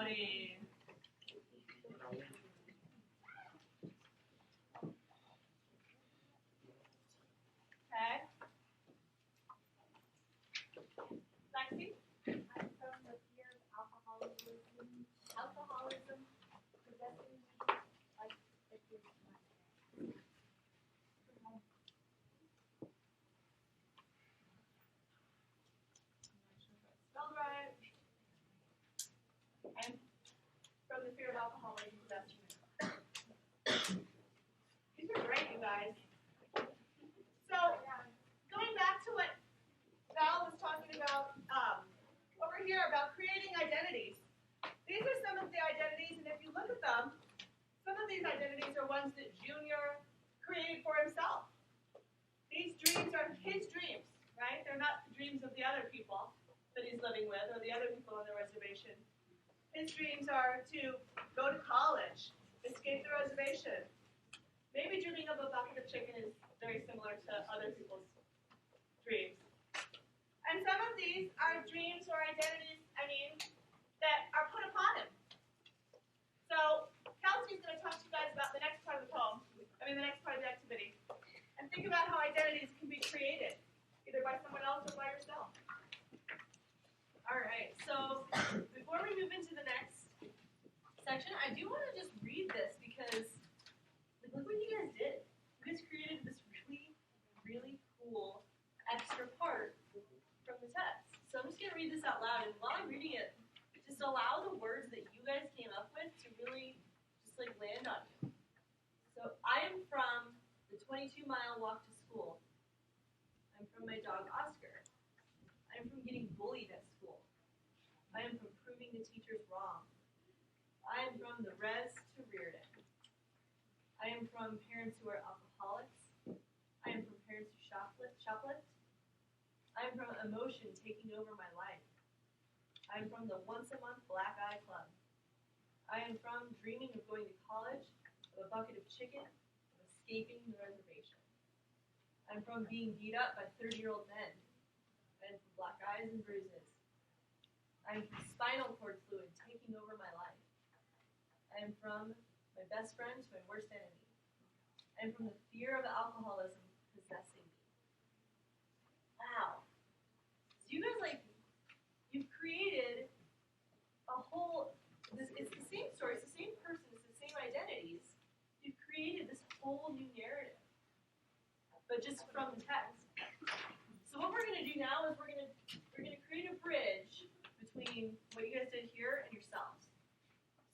everybody. Okay. Lexie? I'm from the fear of alcoholism, possessing like it is my Spelled right. And from the fear of alcoholism, possession. These are great, you guys. So, going back to what Val was talking about over here about creating identities. These are some of the identities, and if you look at them, some of these identities are ones that Junior created for himself. These dreams are his dreams, right? They're not the dreams of the other people that he's living with or the other people on the reservation. His dreams are to go to college, escape the reservation. Maybe dreaming of a bucket of chicken is very similar to other people's dreams. And some of these are dreams or identities, that are put upon him. So, Kelsey's going to talk to you guys about the next part of the poem, the next part of the activity. And think about how identities can be created, either by someone else or by yourself. All right, so before we move into the next section, I do want to just read this because look what you guys did. You guys created this really, really cool extra part from the text. So I'm just going to read this out loud, and while I'm reading it, just allow the words that you guys came up with to really just land on you. So I am from the 22-mile walk to school. I'm from my dog Oscar. I am from getting bullied at school. I am from proving the teachers wrong. I am from the res to Reardon. I am from parents who are alcoholics. I am from parents who shoplift. I am from emotion taking over my life. I am from the once-a-month black eye club. I am from dreaming of going to college, of a bucket of chicken, of escaping the reservation. I am from being beat up by 30-year-old men. I am from black eyes and bruises. I am from spinal cord fluid taking over my life. I am from my best friend to my worst enemy. I am from the fear of alcoholism possessing me. Wow. So you guys, you've created a whole, it's the same story, it's the same person, it's the same identities. You've created this whole new narrative, but just from the text. So what we're going to do now is we're going to create a bridge between what you guys did here and yourselves.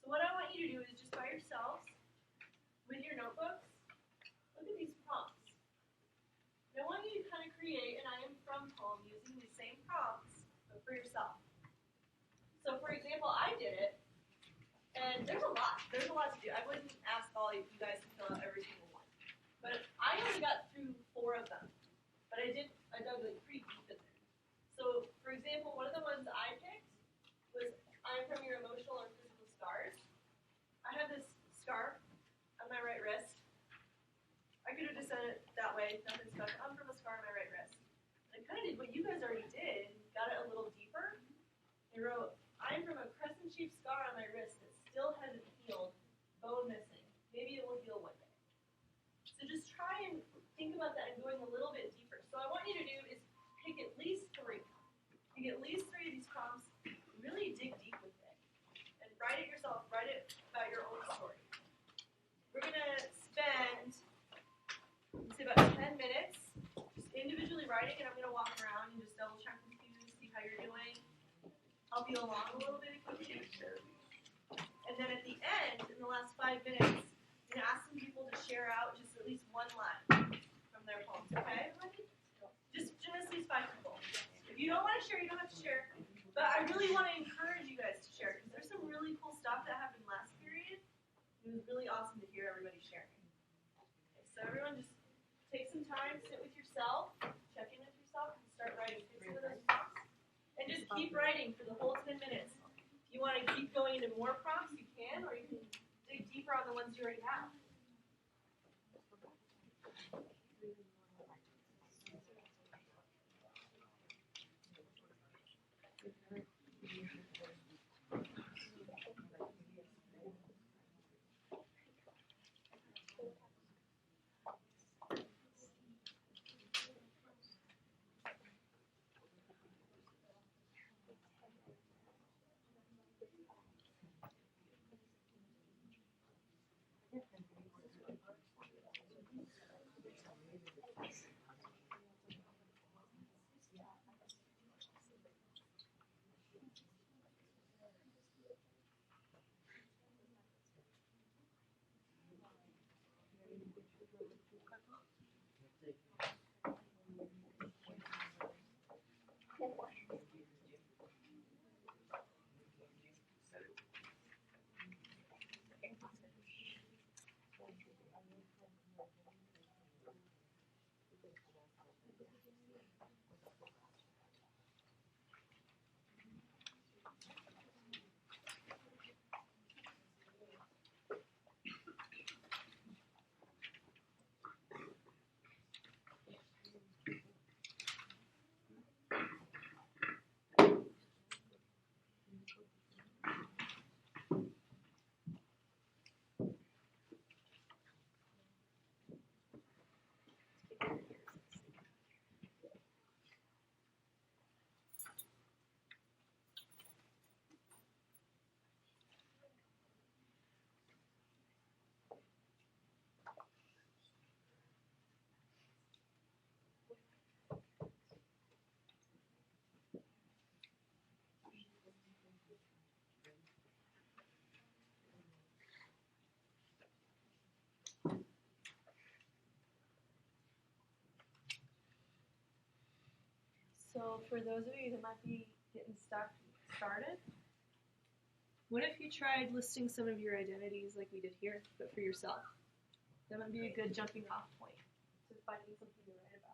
So what I want you to do is just by yourselves, with your notebooks, look at these prompts. And I want you to kind of create an I am from poem using these same prompts, but for yourself. So for example, I did it, and there's a lot to do. I wouldn't ask all of you guys to fill out every single one. But I only got through 4 of them. But I dug pretty deep in there. So for example, one of the ones I picked was I'm from your emotional or physical scars. I have this scar on my right wrist. I could have just said it that way, nothing special. I'm from a scar on my right wrist. I kind of did what you guys already did, got it a little deeper. I wrote, I'm from a crescent-shaped scar on my wrist that still hasn't healed, bone missing. Maybe it will heal one day. So just try and think about that and going a little bit deeper. So what I want you to do is pick at least 3. Pick at least 3 of these prompts, really dig deep with it. And write it yourself, write it about your own story. We're going to spend, say about 10 minutes, just individually writing, and I'm going to walk around and just double check with you, see how you're doing, help you along a little bit if you can. And then at the end, in the last 5 minutes, I'm going to ask some people to share out just at least one line from their poems, okay? Just these 5 people. If you don't want to share, you don't have to share. But I really want to encourage you guys to share, because there's some really cool stuff that happened last period. It was really awesome to hear everybody sharing. Okay, so everyone just take some time, sit with yourself, check in with yourself, and start writing. Take some of those prompts. And just keep writing for the whole 10 minutes. If you want to keep going into more prompts, you can, or you can dig deeper on the ones you already have. for those of you that might be getting started, what if you tried listing some of your identities like we did here, but for yourself? That might be a good jumping off point to finding something to write about.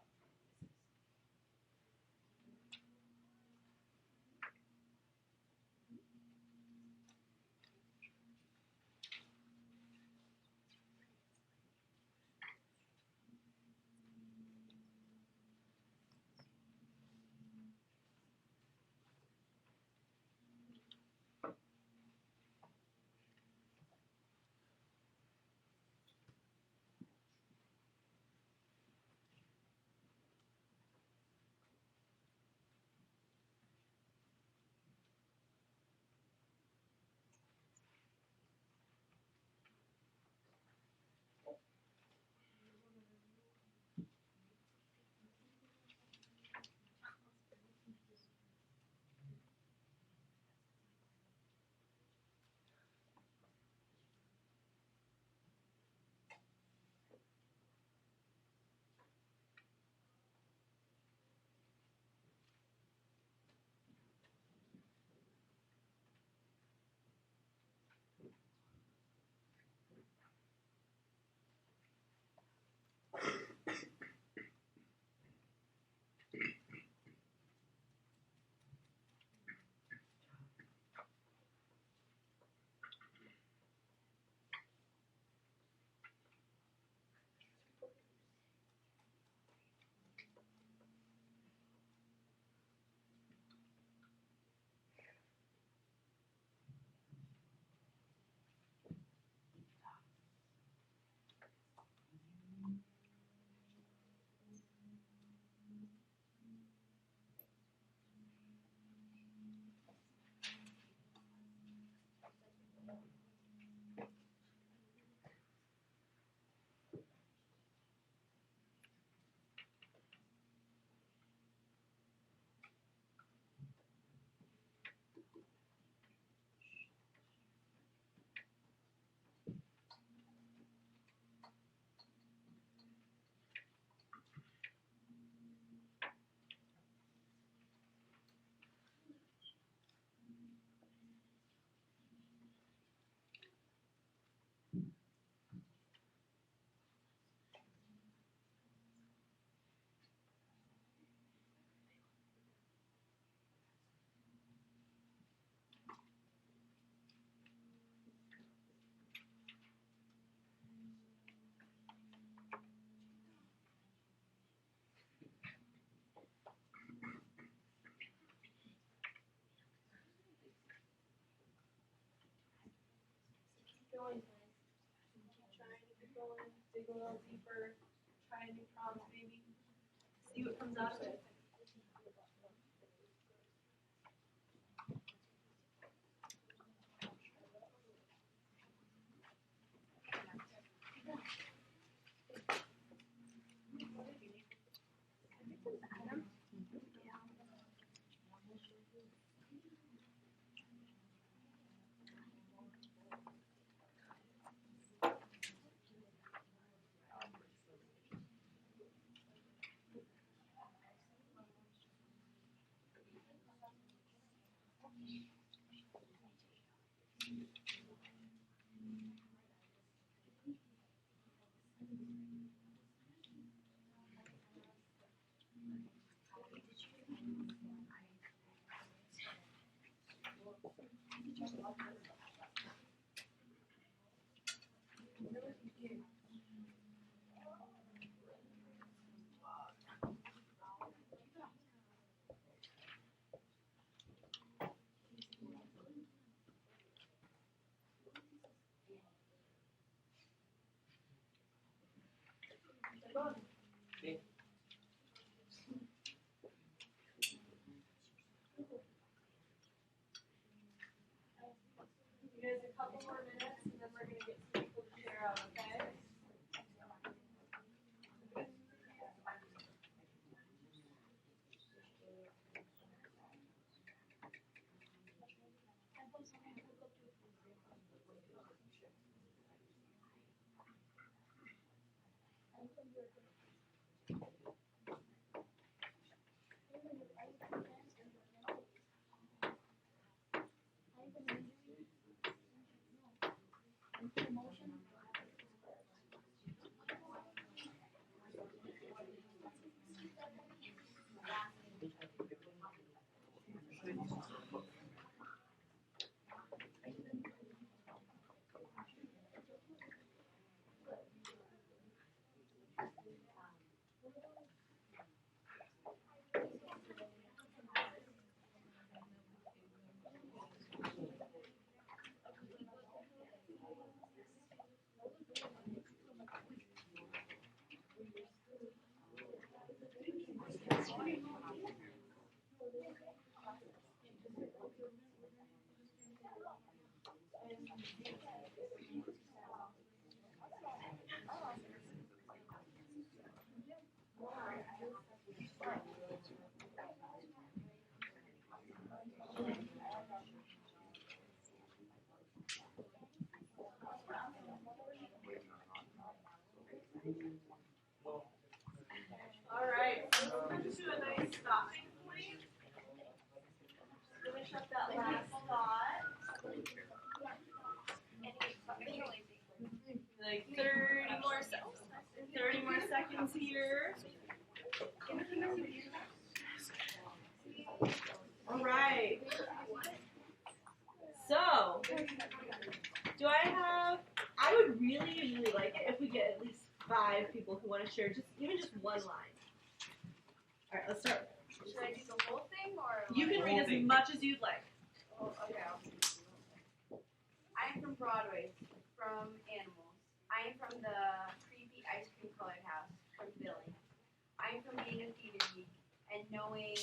Going nice. Keep trying to keep going, dig a little deeper, try new problems maybe. See what comes out of it. You guys, a couple more minutes, and then we're going to get some people to share out, okay? All right, so let's come to a nice stopping point. Finish up that last thought. Like 30 more seconds here. All right. So, I would really, really like it if we get at least 5 people who want to share even just one line. All right, let's start. Should I do the whole thing or? You can read as much as you'd like. Oh, okay. I am from Broadway, from Animals. I am from the creepy ice cream colored house, from Philly. I am from being a theater geek and knowing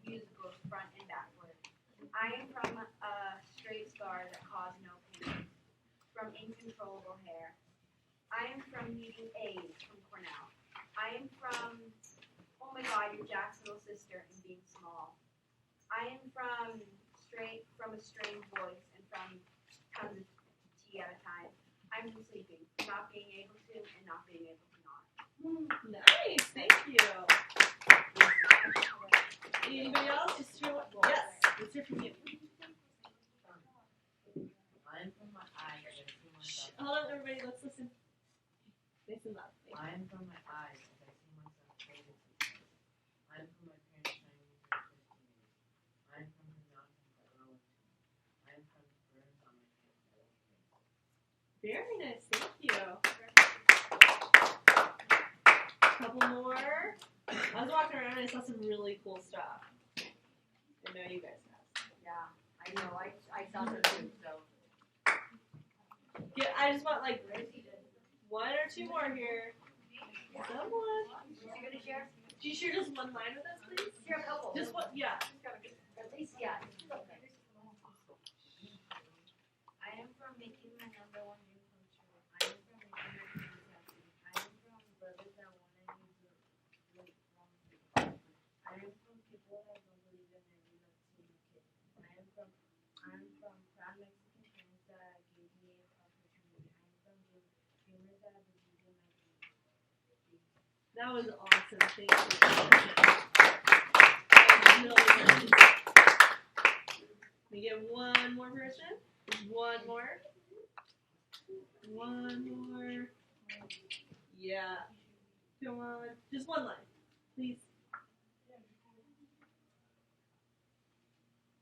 musicals front and backward. I am from a straight scar that caused no pain, from incontrollable hair. I am from needing A's from Cornell. I am from, oh my God, your Jack's little sister and being small. I am from a strange voice and from tons of tea at a time. I'm from sleeping, not being able to and not being able to not. Nice, thank you. Anybody else? Yes, let's hear from you. I'm from my eyes. I see myself. Hold on, everybody, let's listen. Nice and loud. I am from my eyes as I see myself faded to tears. I am from my parents shining in their 50 years. I am from the mountains that roll into me. I am from the burns on my hands that won't break. Very nice, thank you. Couple more. I was walking around and I saw some really cool stuff. I know you guys have. Yeah, I know. I saw her too. So. Yeah, I just want like 1 or 2 more here. Someone. You gonna share? Do you share just one line with us, please? Share a couple. Just one, yeah. At least, yeah. I am from making my number one dream come true. I am from making my dreams happy. I am from brothers that wanted me to like wrong. I am from people that don't believe in every love team kid. I am from proud Mexican parents that gave me an opportunity. I am from dreamers that believe in my dreams. That was awesome. Thank you. That was really nice. We get one more person. One more. One more. Yeah. Come on. Just one line, please.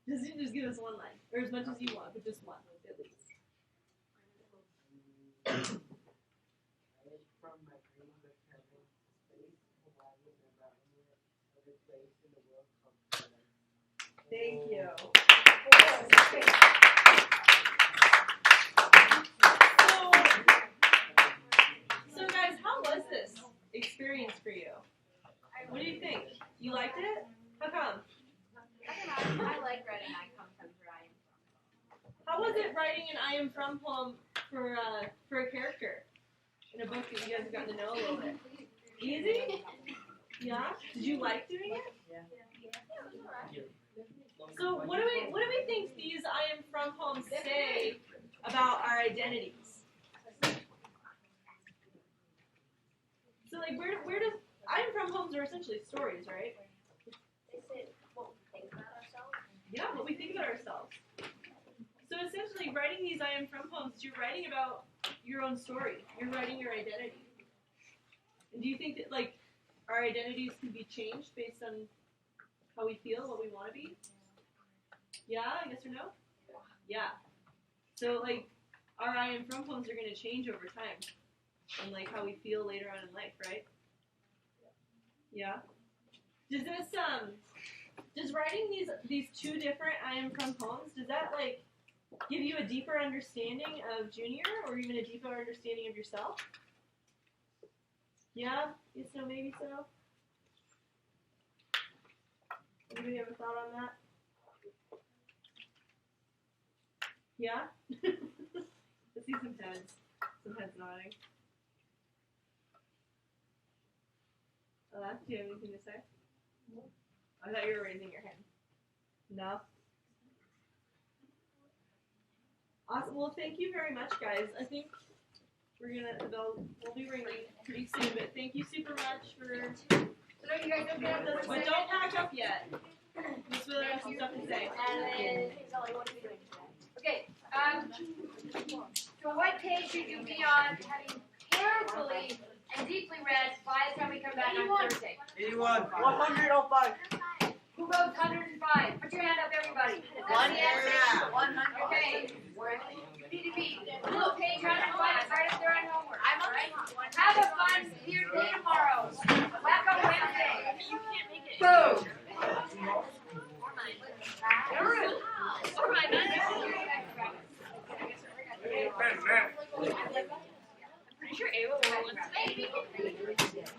Just give us one line, or as much as you want, but just one at least. I am from my dreams of traveling to space, and I would never any other place in the world come together. Thank you. So guys, how was this experience for you? What do you think? You liked it? How come? I like writing I come from where I am from. How was it writing an I am from poem for a character in a book that you guys have gotten to know a little bit? Easy? Yeah? Did you like doing it? Yeah. So what do we think these I am from poems say about our identities? So like where does I am from poems are essentially stories, right? They say what we think about ourselves. Yeah, what we think about ourselves. So essentially writing these I am from poems, you're writing about your own story. You're writing your identity. And do you think that like our identities can be changed based on how we feel, what we want to be? Yeah, yes or no? Yeah. So like our I am from poems are going to change over time, and like how we feel later on in life, right? Yeah. Does writing these 2 different I am from poems, does that like give you a deeper understanding of Junior, or even a deeper understanding of yourself? Yeah. Yes. No. Maybe so. Anybody have a thought on that? Yeah? see some heads. Some heads nodding. Do you have anything to say? I thought you were raising your hand. No? Awesome. Well, thank you very much, guys. I think we'll be ringing pretty soon, but thank you super much for. So no, you guys don't get up this But don't pack up yet. Just really have some stuff to say. And then, Zoe, what are we doing today? Okay, so what page should you be on, having carefully and deeply read by the time we come back on Thursday? 81. 105. Who wrote 105? Put your hand up, everybody. One That's the answer. 100. Okay. You need to be little page 105, right up there on homework. I'm all right? okay. Have a fun here day tomorrow. Back on Wednesday. You can't make it. Boom. Or mine. Everett. Or mine. I'm pretty sure Ava will want to.